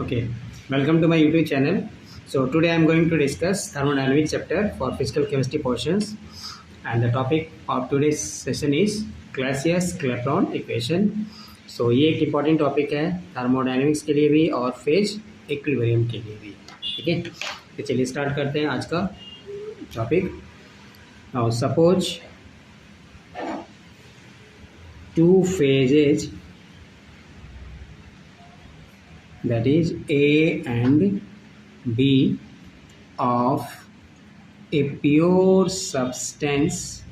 Okay, welcome to my YouTube channel. So today I am going to discuss thermodynamics chapter for physical chemistry portions, and the topic of today's session is Clausius-Clapeyron equation. So ये एक important topic है thermodynamics के लिए भी और phase equilibrium के लिए भी. ठीक है, तो चलिए start करते हैं आज का topic. Now suppose two phases, that is A and B, of a pure substance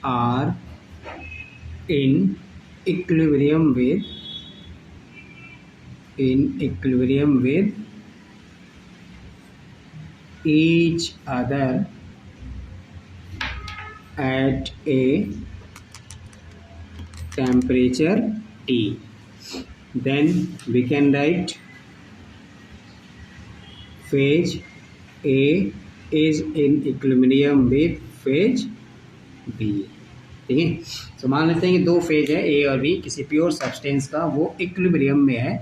are in equilibrium with each other at a temperature T, then we can write phase A is in equilibrium with phase B. ठीक है, तो मान लेते हैं कि दो phase है ए और बी किसी प्योर सब्सटेंस का, वो इक्विलिब्रियम में है,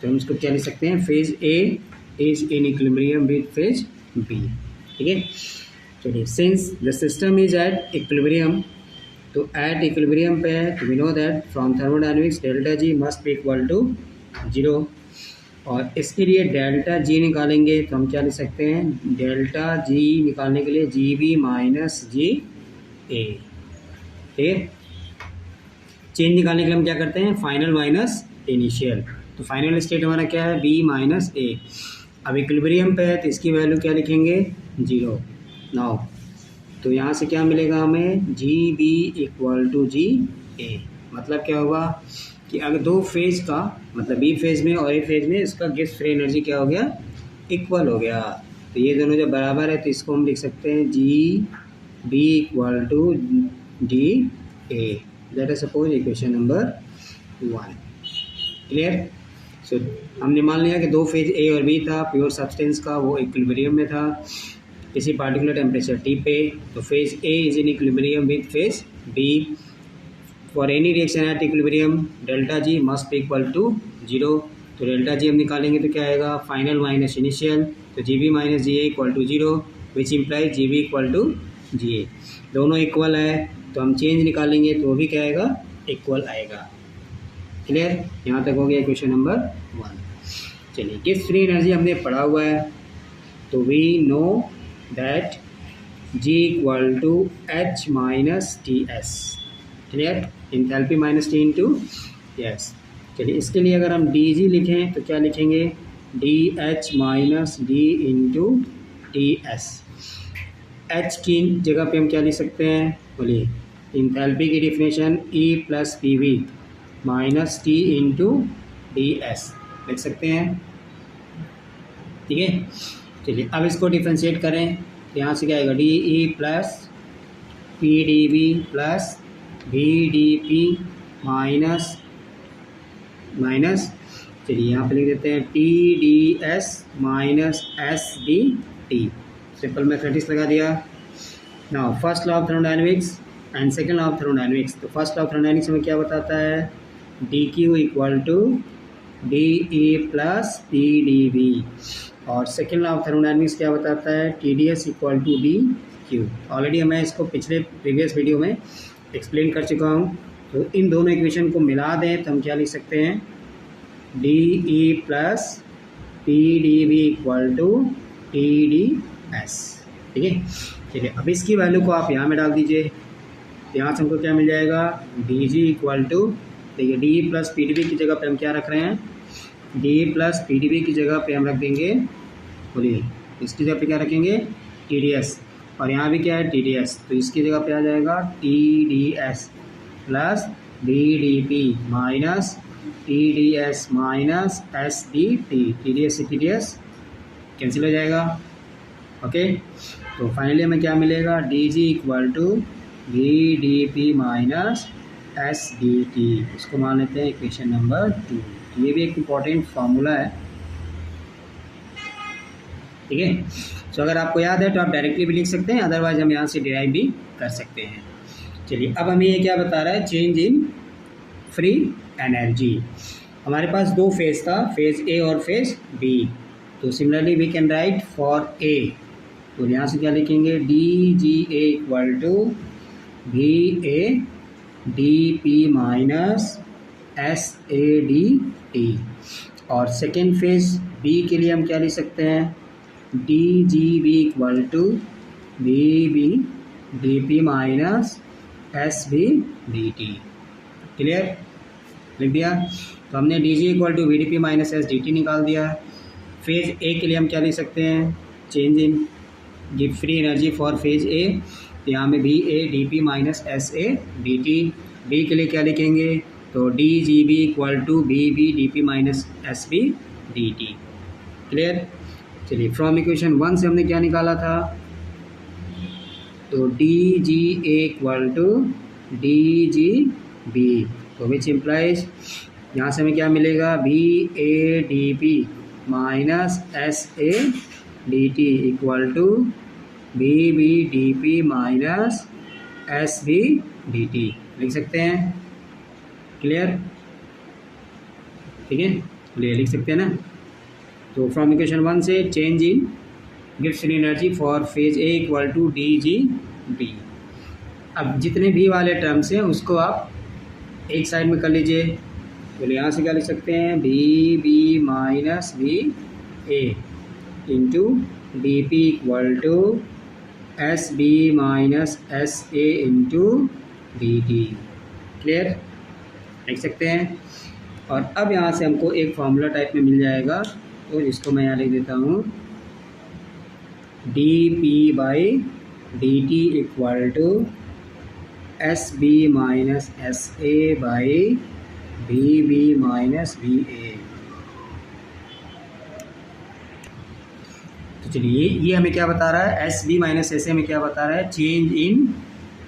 तो हम इसको क्या लिख सकते हैं, phase A is in equilibrium with phase B. ठीक है, चलिए since the system is at equilibrium, तो एट इक्विलिब्रियम पे है, तो we know that from thermodynamics delta G must be equal to 0, और इसके लिए डेल्टा जी निकालेंगे तो हम क्या लिख सकते हैं, डेल्टा जी निकालने के लिए जी बी माइनस जी ए. ठीक है, चेंज निकालने के लिए हम क्या करते हैं, फाइनल माइनस इनिशियल, तो फाइनल स्टेट हमारा क्या है, बी माइनस ए. अब इक्विलिब्रियम पे है तो इसकी वैल्यू क्या लिखेंगे, 0. नाउ तो यहाँ से क्या मिलेगा हमें, G B equal to g ए. मतलब क्या होगा कि अगर दो फेज का, मतलब बी फेज में और ए फेज में इसका गिब्स फ्री एनर्जी क्या हो गया, इक्वल हो गया, तो ये दोनों जब बराबर है तो इसको हम लिख सकते हैं g B equal to d a. That is suppose equation number 1. Clear. So हमने मान लिया कि दो फेज ए और बी था प्योर सब्सटेंस का, वो इक्विलिब्रियम में था किसी पार्टिकुलर टेम्परेचर टी पे, तो phase A is in equilibrium with phase B. For any reaction at equilibrium delta G must be equal to 0, तो डेल्टा जी हम निकालेंगे तो क्या आएगा, फाइनल माइनस इनिशियल, तो g b minus g A equal to 0 which implies g B equal to g a. दोनों equal है तो हम चेंज निकालेंगे तो वो भी क्या आएगा, इक्वल आएगा. क्लियर, यहाँ तक हो गया क्वेश्चन नंबर 1. चलिए गिब्स फ्री एनर्जी हमने पढ़ा हुआ है, तो we know that G equal to H minus T S. Clear, enthalpy minus T into S. चलिए इसके लिए अगर हम डी जी लिखें तो क्या लिखेंगे, D H minus D into T S. H की जगह पे हम क्या लिख सकते हैं, बोलिए, इंथैल्पी की definition E plus P V minus T into D S लिख सकते हैं. ठीक है, चलिए अब इसको डिफ्रेंशिएट करें, यहाँ से क्या आएगा, D E plus P D B plus V D P minus minus, चलिए यहाँ पे लिख देते हैं T D S minus S D T. Simple mathematics लगा दिया. Now first law of thermodynamics and second law of thermodynamics. तो first law of thermodynamics में क्या बताता है, D Q equal to D E plus P D B, और second law of thermodynamics क्या बताता है, T D S equal to D Q. Already मैं इसको पिछले प्रीवियस वीडियो में एक्सप्लेन कर चुका हूँ. तो इन दोनों इक्वेशन को मिला दें तो हम क्या लिख सकते हैं, D E plus P D B equal to T D S. ठीक है, चलिए अब इसकी वैल्यू को आप यहाँ में डाल दीजिए, यहाँ से हमको क्या मिल जाएगा, डी जी इक्वल टू, देखिए D plus P D B की जगह पे हम क्या रख रहे हैं, D plus P D B की जगह पे हम रख देंगे, बोलिए इसकी जगह पे क्या रखेंगे, टी डी एस, और यहाँ भी क्या है, टी डी एस, तो इसकी जगह पे आ जाएगा T D S plus D D P minus T D S minus S D T. T D S से टी डी एस कैंसिल हो जाएगा. ओके, तो फाइनली हमें क्या मिलेगा, D G equal to V D P minus S D T. इसको मान लेते हैं इक्वेशन नंबर 2. ये भी एक इम्पॉर्टेंट फार्मूला है. ठीक है, सो अगर आपको याद है तो आप डायरेक्टली भी लिख सकते हैं, अदरवाइज हम यहाँ से डिराइव भी कर सकते हैं. चलिए अब हमें ये क्या बता रहा है, चेंज इन फ्री एनर्जी। हमारे पास दो फेज था, फेज ए और फेज बी। तो similarly we can write for A, तो यहाँ से क्या लिखेंगे, D G A equal to V A D P minus S A D T. और सेकेंड फेज बी के लिए हम क्या लिख सकते हैं, D G B equal to V B D P minus S B D T. Clear, लिख दिया। तो हमने D G equal to V D P minus S D T निकाल दिया। फेज ए के लिए हम क्या लिख सकते हैं, change in give free energy for phase A, तो यहाँ में V A D P minus S A D T. B के लिए क्या लिखेंगे, तो D G B equal to B B D P minus S B D T. Clear. चलिए from equation 1 से हमने क्या निकाला था, तो D G A equal to D G B, तो विच इम्प्लाइज यहाँ से हमें क्या मिलेगा, B A D P minus S A D T equal to B B D P minus S B D T लिख सकते हैं। क्लियर, ठीक है, क्लियर लिख सकते हैं ना। तो फ्रॉम इक्वेशन 1 से change in gives free energy for phase A equal to D G B. अब जितने भी वाले टर्म्स हैं उसको आप एक साइड में कर लीजिए। तो यहाँ से क्या लिख सकते हैं, B B minus B A into D P equal to S B minus S A into D T. Clear, लिख सकते हैं। और अब यहाँ से हमको एक फार्मूला टाइप में मिल जाएगा, तो इसको मैं यहाँ लिख देता हूँ, d P by D T equal to S B minus S a by b B minus B ए। तो चलिए ये हमें क्या बता रहा है, s B minus S a में क्या बता रहा है, चेंज इन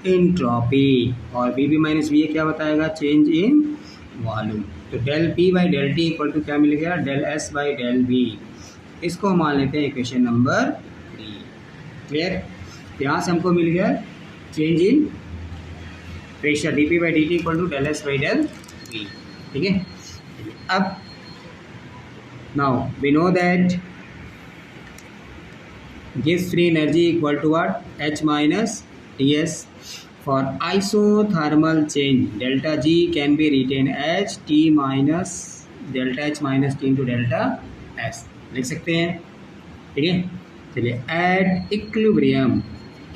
एंट्रोपी, और b B minus B a क्या बताएगा, चेंज इन वॉल्यूम। तो del p by del t equal to क्या मिल गया, del S by del B. इसको हम मान लेते हैं इक्वेशन नंबर 3। क्लियर, यहाँ से हमको मिल गया change in pressure D P by D T equal to del S by del B. ठीक है, अब now we know that gives free energy equal to what, H minus Ts. For isothermal change delta G can be written as T minus delta H minus T into delta S लिख सकते हैं। ठीक है, चलिए at equilibrium,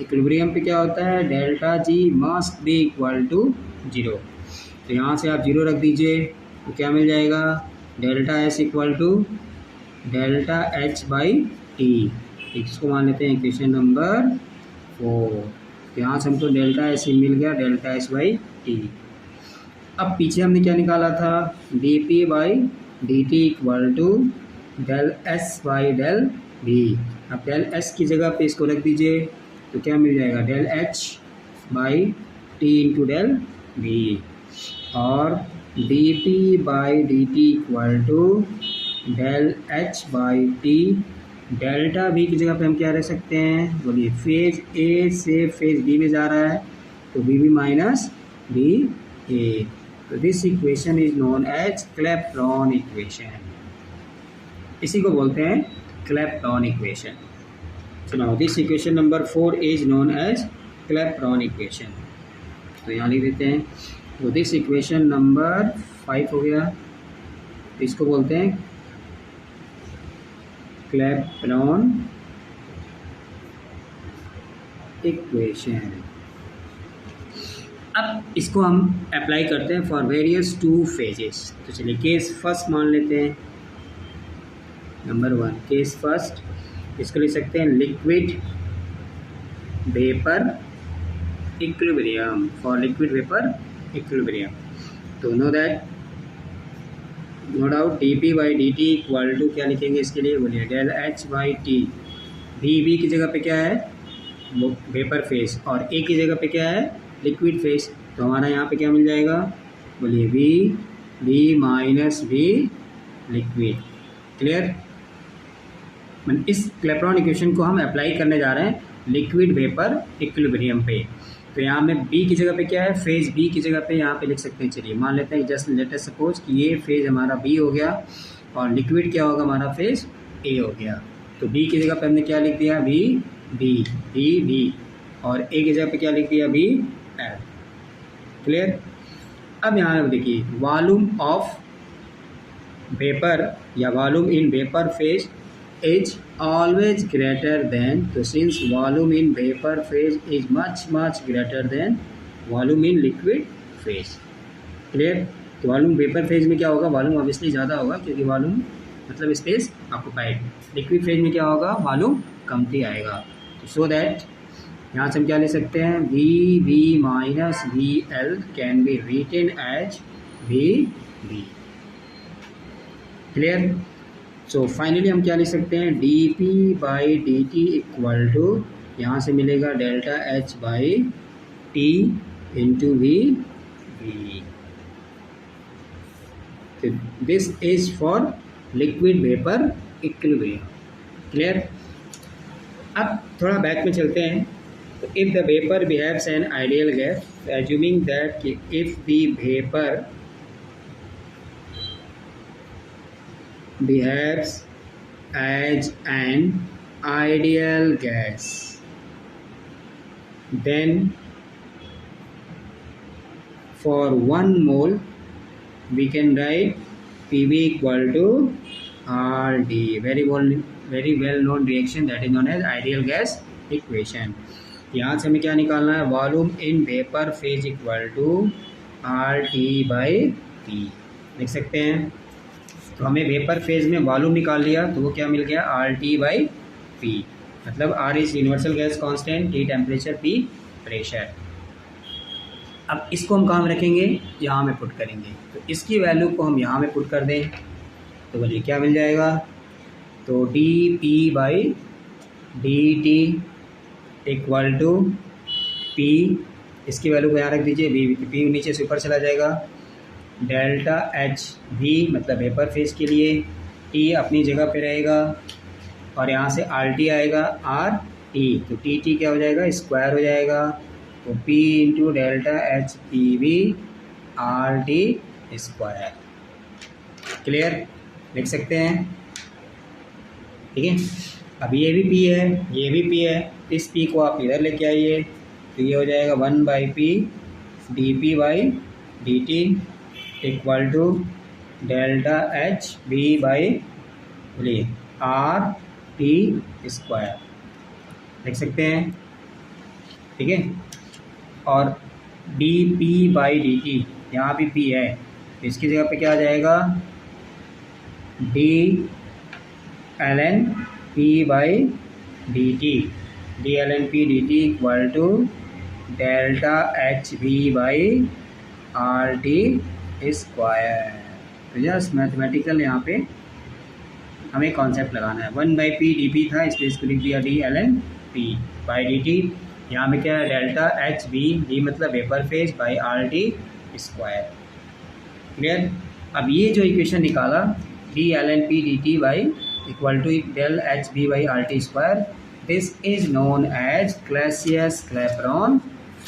equilibrium पे क्या होता है, delta G must be equal to 0। तो यहाँ से आप 0 रख दीजिए, तो क्या मिल जाएगा, delta S equal to delta H by T. इसको मान लेते हैं इक्वेशन नंबर 4। यहाँ से हमको डेल्टा एस मिल गया, डेल्टा एस बाई टी। अब पीछे हमने क्या निकाला था, D P by D T equal to del S by del B. अब डेल एस की जगह पे इसको रख दीजिए, तो क्या मिल जाएगा, del h by T into del b. और D P by D T equal to del h by t, delta b की जगह पे हम क्या रख सकते हैं, बोलिए फेज ए से फेज बी में जा रहा है, तो बी बी माइनस बी ए। तो this equation is known as Clapeyron equation, इसी को बोलते हैं Clapeyron equation. So now this equation number 4 is known as Clapeyron equation. तो यहाँ लिख देते हैं, तो दिस इक्वेशन नंबर 5 हो गया, इसको बोलते हैं क्लैपेरॉन इक्वेशन। अब इसको हम अप्लाई करते हैं फॉर वेरियस 2 फेजेस। तो चलिए केस फर्स्ट मान लेते हैं, नंबर 1 केस फर्स्ट, इसको लिख सकते हैं liquid vapour equilibrium, for liquid vapour equilibrium. तो know that, no doubt d P by D T equal to क्या लिखेंगे इसके लिए, बोलिए del h by t. B की जगह पे क्या है, वो वेपर फेस, और ए की जगह पे क्या है, लिक्विड फेस। तो हमारा यहाँ पे क्या मिल जाएगा, बोलिए B minus B liquid. Clear, इस क्लैपेरॉन इक्वेशन को हम अप्लाई करने जा रहे हैं लिक्विड वेपर इक्विलिब्रियम पे। तो यहाँ में बी की जगह पे क्या है, फेज बी की जगह पे यहाँ पे लिख सकते हैं। चलिए मान लेते हैं, जस्ट लेट अस सपोज कि ये फेज हमारा बी हो गया और लिक्विड क्या होगा हमारा, फेज ए हो गया। तो बी की जगह पे हमने क्या लिख दिया, बी बी बी बी, और ए की जगह पे क्या लिख दिया, बी एल। क्लियर। अब यहाँ देखिए वॉल्यूम ऑफ वेपर या volume in vapour phase is always greater than, तो since volume in vapor phase is much greater than volume in liquid phase। Clear. तो वॉल्यूम वेपर फेज में क्या होगा, volume obviously ज़्यादा होगा क्योंकि वॉल्यूम मतलब स्पेस ऑक्यूपाइड। लिक्विड फेज में क्या होगा, वॉल्यूम कमती आएगा। तो सो दैट यहाँ से हम क्या ले सकते हैं, V V minus V L can be written as V V. Clear. So finally हम क्या लिख सकते हैं, D P by D T equal to, यहाँ से मिलेगा delta H by T into V V. This is for liquid vapour equilibrium. Clear. अब थोड़ा बैक में चलते हैं। तो if the vapour behaves an ideal gas, assuming that if the vapour behaves as an ideal gas, then for 1 mole we can write PV equal to RD, very well known reaction that is known as ideal gas equation। यहाँ से हमें क्या निकालना है, volume in vapour phase equal to RT by P लिख सकते हैं। तो हमें वेपर फेज में वॉल्यूम निकाल लिया तो वो क्या मिल गया, आर टी बाई पी, मतलब R is universal gas constant, T temperature, P pressure. अब इसको हम कहाँ रखेंगे, यहाँ में पुट करेंगे। तो इसकी वैल्यू को हम यहाँ में पुट कर दें तो बोलिए क्या मिल जाएगा, तो D P by D T equal to P, इसकी वैल्यू को यहाँ रख दीजिए, वी पी नीचे से ऊपर चला जाएगा, डेल्टा एच भी मतलब वेपर फेज के लिए, टी अपनी जगह पे रहेगा और यहाँ से आर टी आएगा, आर टी, तो टी टी क्या हो जाएगा, स्क्वायर हो जाएगा। तो P into delta H P V R T square. Clear, लिख सकते हैं। ठीक है। अब ये भी पी है, ये भी पी है, इस पी को आप इधर लेके आइए तो ये हो जाएगा 1 by P D P by D T equal to delta H B by बोलिए आर टी स्क्वायर लिख सकते हैं। ठीक है। और D P by D T, यहाँ भी पी है तो इसकी जगह पे क्या आ जाएगा, D L N P by D T, D L N P D T equal to delta H B by R T square. तो जस्ट मैथमेटिकल यहाँ पे हमें कॉन्सेप्ट लगाना है। 1 बाई पी डी पी था इसलिए इसको लिख दिया d L N P by D T. यहाँ में क्या है, डेल्टा एच बी, डी मतलब vapour phase, by R T square. Clear. अब ये जो इक्वेशन निकाला d L N P D T by equal to del H B by R T square, this is known as Clausius Clapeyron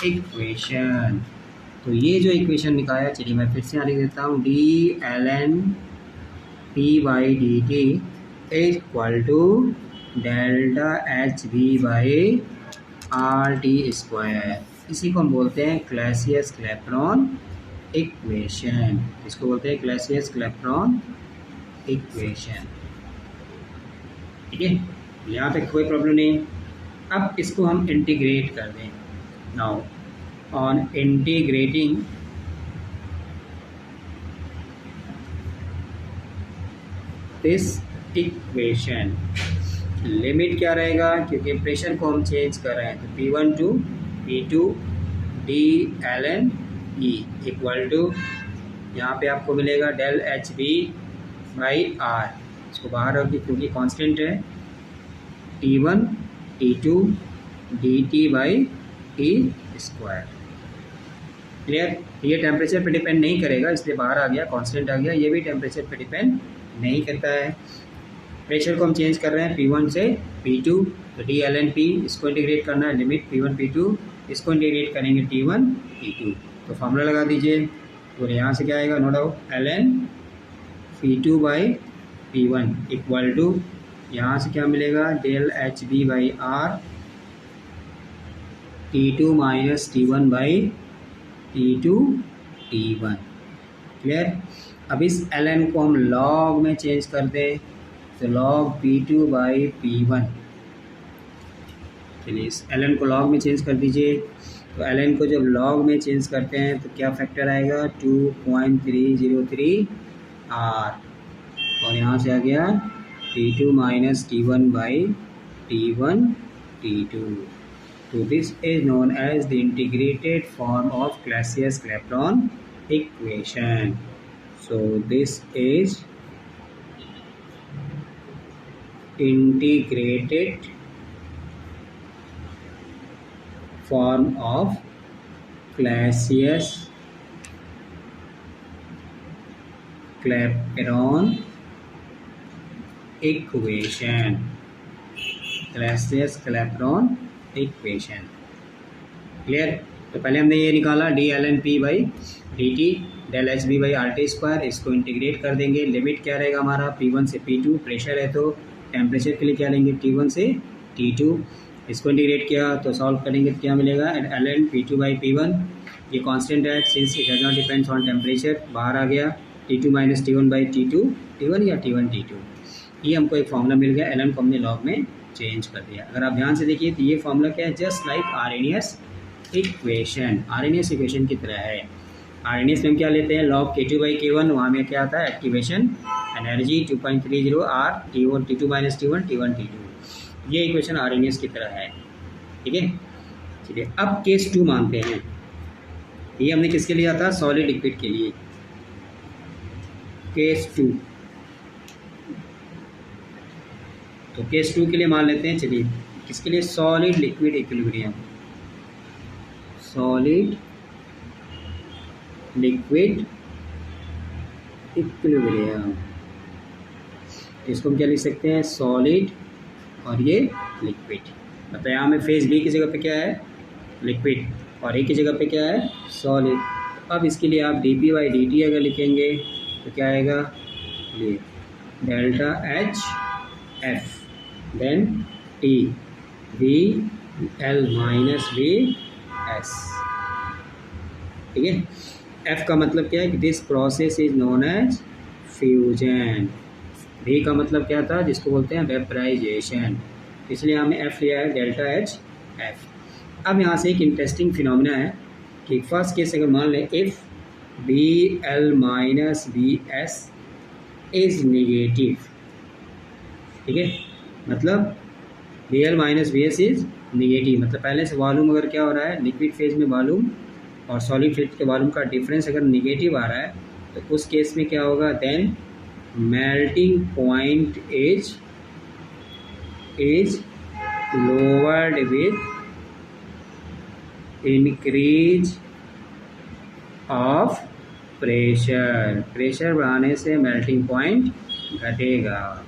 equation. तो ये जो equation निकाला, चलिए मैं फिर से यहाँ लिख देता हूँ, D L N P by D T is equal to delta H B by R T square. इसी को हम बोलते हैं क्लैसियस-क्लैपेरॉन इक्वेशन। इसको बोलते हैं क्लैसियस-क्लैपेरॉन इक्वेशन। ठीक है, यहाँ तक कोई प्रॉब्लम नहीं। अब इसको हम इंटीग्रेट कर दें। Now on integrating this equation, limit क्या रहेगा, क्योंकि प्रेशर को हम चेंज कर रहे हैं, तो P1 to P2 D L N E equal to, यहाँ पे आपको मिलेगा del H B by R, इसको बाहर रखिए क्योंकि कांस्टेंट है, T1 T2 D T by T square. Clear. ये टेम्परेचर पे डिपेंड नहीं करेगा इसलिए बाहर आ गया, कांस्टेंट आ गया। ये भी टेम्परेचर पे डिपेंड नहीं करता है। प्रेशर को हम चेंज कर रहे हैं P1 से P2, तो डी एल एन पी, इसको इंटीग्रेट करना है, लिमिट P1 P2 इसको इंटीग्रेट करेंगे T1 T2, तो फार्मूला लगा दीजिए। तो यहाँ से क्या आएगा, no doubt ln P2 by P1 equal to, यहाँ से क्या मिलेगा, del HB by R T2 minus T1 by T2 T1। Clear. अब इस ln को हम log में चेंज कर दें, तो log P2 बाई P1। चलिए इस ln को log में चेंज कर दीजिए। तो ln को जब log में चेंज करते हैं तो क्या फैक्टर आएगा, 2.303 R, और यहाँ से आ गया T2 minus T1 by T1 T2। तो this is known as the integrated form of Clausius-Clapeyron equation. So this is integrated form of Clausius-Clapeyron equation. Clausius-Clapeyron equation. Clear. तो पहले हमने ये निकाला d/ln p by dt del H B by R T square, इसको integrate कर देंगे। Limit क्या रहेगा हमारा, P1 से P2, प्रेशर है तो टेम्परेचर के लिए क्या लेंगे, T1 से T2। इसको इंटीग्रेट किया तो सॉल्व करेंगे तो क्या मिलेगा, ln P2 बाई P1, ये कांस्टेंट है since it does not depends on temperature, बाहर आ गया T2 minus T1 by T1 या T1 T2। ये हमको एक फॉर्मूला मिल गया, ln को हमने लॉग में चेंज कर दिया। अगर आप ध्यान से देखिए तो ये फॉर्मूला क्या है, just like Arrhenius equation, Arrhenius equation की तरह है। आर्हेनियस में हम क्या लेते हैं, log K2 बाई K1, वहाँ में क्या आता है, activation energy 2.30 R T1 T2 minus T1 T1 T2। ये इक्वेशन आर्हेनियस की तरह है। ठीक है, चलिए अब केस 2 मानते हैं। ये हमने किसके लिया था, सॉलिड लिक्विड के लिए। केस 2, तो केस 2 के लिए मान लेते हैं, चलिए किसके लिए, solid liquid equilibrium, solid liquid equilibrium. इसको हम क्या लिख सकते हैं, सॉलिड और ये लिक्विड। मतलब यहाँ में फेज बी की जगह पे क्या है, लिक्विड, और ए की जगह पे क्या है, सॉलिड। अब इसके लिए आप डी बाई डी टी अगर लिखेंगे तो क्या आएगा, ये delta H F then T V L minus V S. ठीक है, एफ का मतलब क्या है कि this process is known as fusion. V का मतलब क्या था, जिसको बोलते हैं वेपराइजेशन, इसलिए हमने एफ लिया है, डेल्टा एच एफ। अब यहाँ से एक इंटरेस्टिंग फिनोमिना है कि फर्स्ट केस अगर मान लें, if B L minus B S is negative. ठीक है, मतलब B L minus B S is negative, मतलब पहले से वॉल्यूम अगर क्या हो रहा है, लिक्विड फेज में वॉल्यूम और सॉलिड फेज के वॉल्यूम का डिफरेंस अगर निगेटिव आ रहा है तो उस केस में क्या होगा, then melting point is lowered with increase of pressure. Pressure बढ़ाने से मेल्टिंग पॉइंट घटेगा।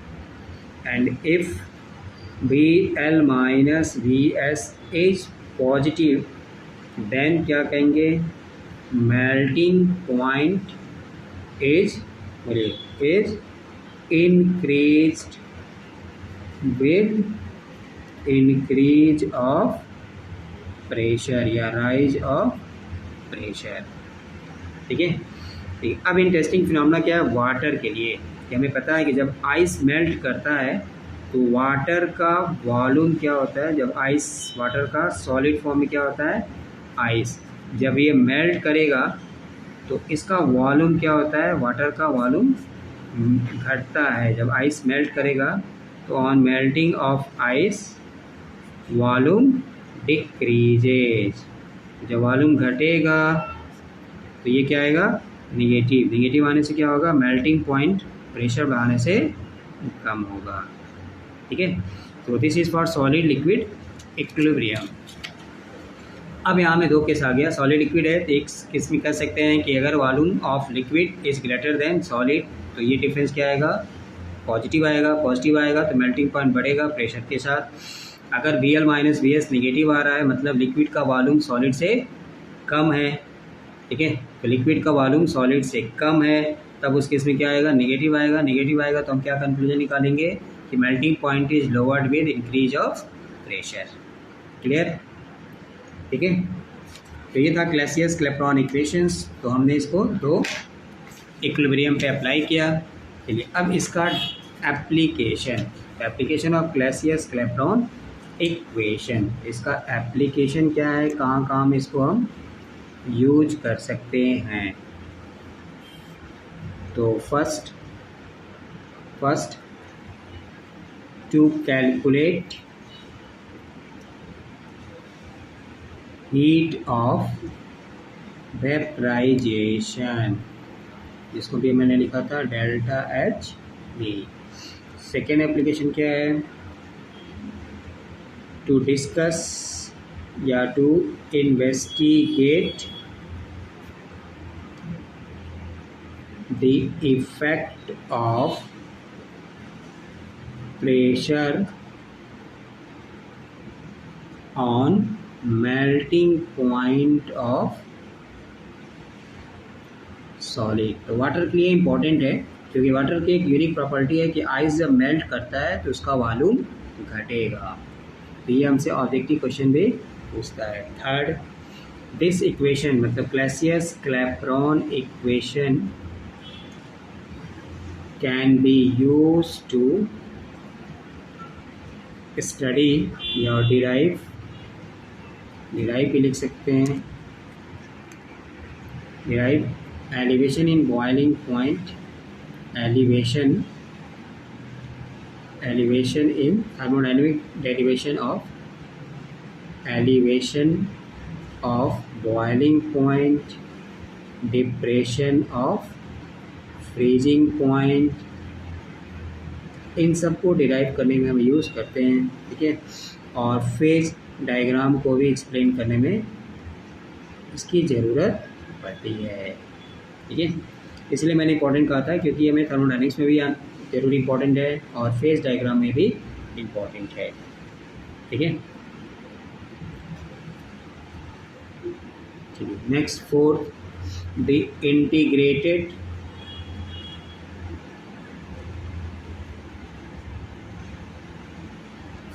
And if B L minus B S is positive, then क्या कहेंगे, melting point is increased with increase of pressure या rise of pressure. ठीक है, ठीक। अब इंटरेस्टिंग फिनोमेना क्या है वाटर के लिए, कि हमें पता है कि जब आइस मेल्ट करता है तो वाटर का वॉल्यूम क्या होता है, जब आइस वाटर का सॉलिड फॉर्म में क्या होता है, आइस, जब ये मेल्ट करेगा तो इसका वॉल्यूम क्या होता है, वाटर का वॉल्यूम घटता है। जब आइस मेल्ट करेगा तो on melting of ice volume decreases. जब वॉल्यूम घटेगा तो ये क्या आएगा, निगेटिव। निगेटिव आने से क्या होगा, मेल्टिंग पॉइंट प्रेशर बढ़ाने से कम होगा। ठीक है, तो this is for solid liquid equilibrium. अब यहाँ में 2 केस आ गया, सॉलिड लिक्विड है तो एक केस में कर सकते हैं कि अगर volume of liquid is greater than solid तो ये डिफरेंस क्या आएगा, पॉजिटिव आएगा। पॉजिटिव आएगा तो मेल्टिंग पॉइंट बढ़ेगा प्रेशर के साथ। अगर Bl माइनस Bs निगेटिव आ रहा है मतलब लिक्विड का वॉल्यूम सॉलिड से कम है, ठीक है। तो लिक्विड का वॉल्यूम सॉलिड से कम है, तब उस केस में क्या आएगा, नेगेटिव आएगा। नेगेटिव आएगा तो हम क्या कंक्लूजन निकालेंगे कि melting point is lowered with increase of pressure. Clear, ठीक है। तो ये था क्लैसियस क्लैपेरॉन इक्वेशंस। तो हमने इसको दो इक्विलिब्रियम पे अप्लाई किया। चलिए अब इसका application of Clausius Clapeyron equation, इसका एप्लीकेशन क्या है, कहाँ कहाँ इसको हम यूज कर सकते हैं। तो first to calculate heat of vaporization, जिसको भी मैंने लिखा था delta H V. Second application क्या है, टू डिस्कस या to investigate the effect of pressure on melting point of solid. तो वाटर के लिए इम्पोर्टेंट है क्योंकि वाटर की एक यूनिक प्रॉपर्टी है कि आइस जब मेल्ट करता है तो उसका वॉल्यूम घटेगा। तो ये हमसे ऑब्जेक्टिव क्वेश्चन भी पूछता है। थर्ड, दिस इक्वेशन मतलब Clausius Clapeyron equation can be used to study या डिराइव भी लिख सकते हैं, derive elevation in boiling point, elevation in thermodynamic derivation of elevation of boiling point, depression of freezing point, इन सबको डिराइव करने में हम यूज़ करते हैं, ठीक है। और फेज डायग्राम को भी एक्सप्लेन करने में इसकी ज़रूरत पड़ती है, ठीक है। इसलिए मैंने इंपॉर्टेंट कहा था क्योंकि ये हमें थर्मोडायनेमिक्स में भी जरूरी इंपॉर्टेंट है और फेज डायग्राम में भी इम्पॉर्टेंट है, ठीक है। चलिए next fourth, the integrated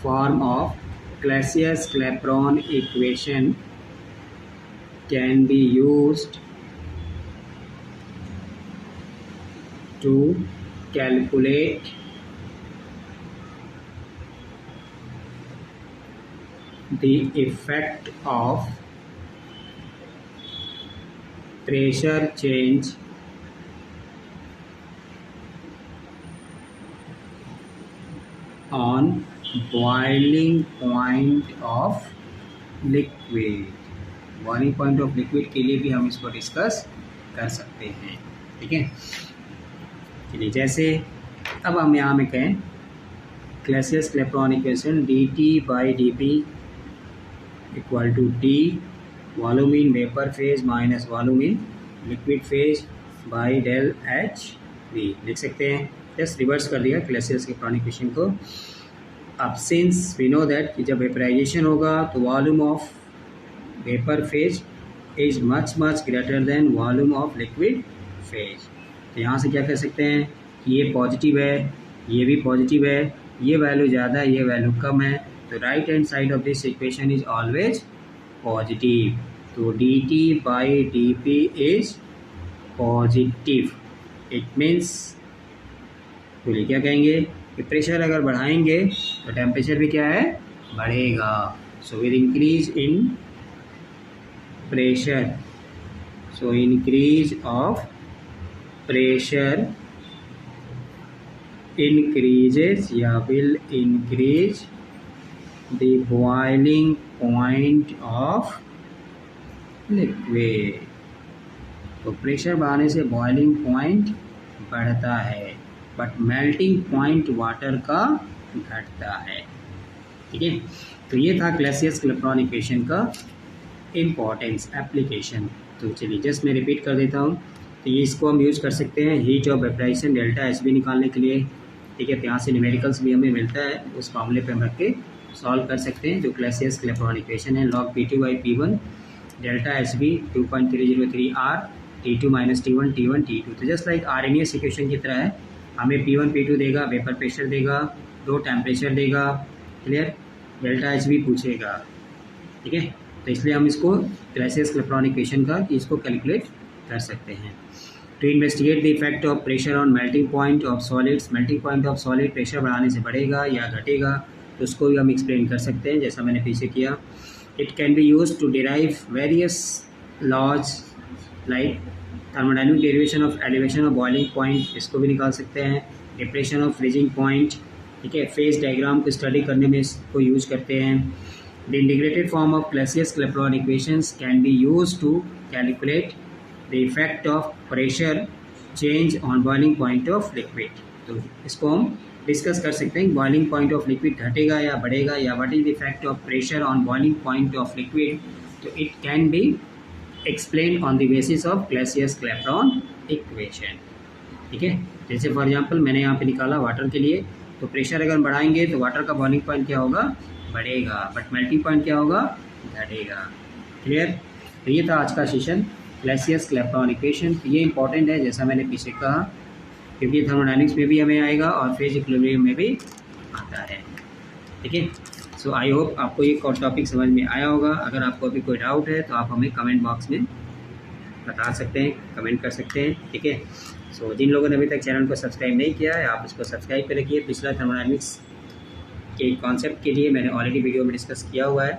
form of Clausius Clapeyron equation can be used to calculate the effect of pressure change on boiling point of liquid। Boiling point of liquid के लिए भी हम इसको डिस्कस कर सकते हैं, ठीक है। चलिए जैसे अब हम यहाँ में कहें Clausius Clapeyron equation dt/dp equal to T volume in vapour phase minus volume in liquid phase by del h v लिख सकते हैं। जस्ट रिवर्स कर दिया क्लैसियस क्लैपेरॉन इक्वेशन को। अब सिंस वी नो दैट कि जब वेपराइजेशन होगा तो volume of vapour phase is much greater than volume of liquid phase. तो यहाँ से क्या कर सकते हैं कि ये पॉजिटिव है, ये भी पॉजिटिव है, ये वैल्यू ज़्यादा है, ये वैल्यू कम है, तो right hand side of this equation is always positive. तो dt/dp is positive. It means बोलिए क्या कहेंगे कि प्रेशर अगर बढ़ाएंगे तो टेम्परेचर भी क्या है, बढ़ेगा। So with increase in pressure, so increase of pressure increases या will increase the boiling point of liquid। तो प्रेशर बढ़ाने से बॉइलिंग पॉइंट बढ़ता है बट मेल्टिंग पॉइंट वाटर का घटता है, ठीक है। तो ये था क्लैसियस क्लैपेरॉन इक्वेशन का इम्पॉर्टेंस एप्लीकेशन। तो चलिए जस्ट मैं रिपीट कर देता हूँ। तो ये इसको हम यूज़ कर सकते हैं heat of vaporization delta H B निकालने के लिए, ठीक है। तो यहाँ से न्यूमेरिकल्स भी हमें मिलता है, उस मामले पे हम रख के सॉल्व कर सकते हैं जो क्लासियस-क्लैपेरॉन इक्वेशन है log P2/P1 delta HB 2.303 R T2 - T1 T1 T2। तो जस्ट लाइक आरएमएस इक्वेशन की तरह है, हमें P1 P2 देगा, वेपर प्रेशर देगा, दो टेम्परेचर देगा, क्लियर, डेल्टा HB पूछेगा, ठीक है। तो इसलिए हम इसको क्लासियस-क्लैपेरॉन इक्वेशन का इसको कैलकुलेट कर सकते हैं। To investigate the effect of pressure on melting point of solids, melting point of solid pressure बढ़ाने से बढ़ेगा या घटेगा, तो उसको भी हम एक्सप्लेन कर सकते हैं जैसा मैंने पीछे किया। It can be use to derive various laws like thermodynamic derivation of elevation of boiling point, इसको भी निकाल सकते हैं, डिप्रेशन ऑफ फ्रीजिंग पॉइंट, ठीक है, फेज डायग्राम को स्टडी करने में इसको यूज करते हैं। The integrated form of Clausius Clapeyron equations can be use to calculate the effect of pressure change on boiling point of liquid. तो इसको हम डिस्कस कर सकते हैं बॉइलिंग पॉइंट ऑफ लिक्विड घटेगा या बढ़ेगा, या what is the effect of pressure on boiling point of liquid. तो it can be explain on the basis of Clausius Clapeyron equation, ठीक है। जैसे फॉर एग्जांपल मैंने यहाँ पे निकाला वाटर के लिए, तो प्रेशर अगर बढ़ाएंगे तो वाटर का बॉइलिंग पॉइंट क्या होगा, बढ़ेगा, बट मेल्टिंग पॉइंट क्या होगा, घटेगा, क्लियर। तो ये था आज का सेशन क्लासियस-क्लैपेरॉन इक्वेशन। ये इंपॉर्टेंट है जैसा मैंने पीछे कहा, क्योंकि थर्मोडायनेमिक्स में भी हमें आएगा और फेज इक्विलिब्रियम में भी आता है, ठीक है। सो आई होप आपको ये टॉपिक समझ में आया होगा। अगर आपको अभी कोई डाउट है तो आप हमें कमेंट बॉक्स में बता सकते हैं, कमेंट कर सकते हैं, ठीक है। सो जिन लोगों ने अभी तक चैनल को सब्सक्राइब नहीं किया है, आप इसको सब्सक्राइब कर रखिए। पिछला थर्मोडायनेमिक्स के कॉन्सेप्ट के लिए मैंने ऑलरेडी वीडियो में डिस्कस किया हुआ है।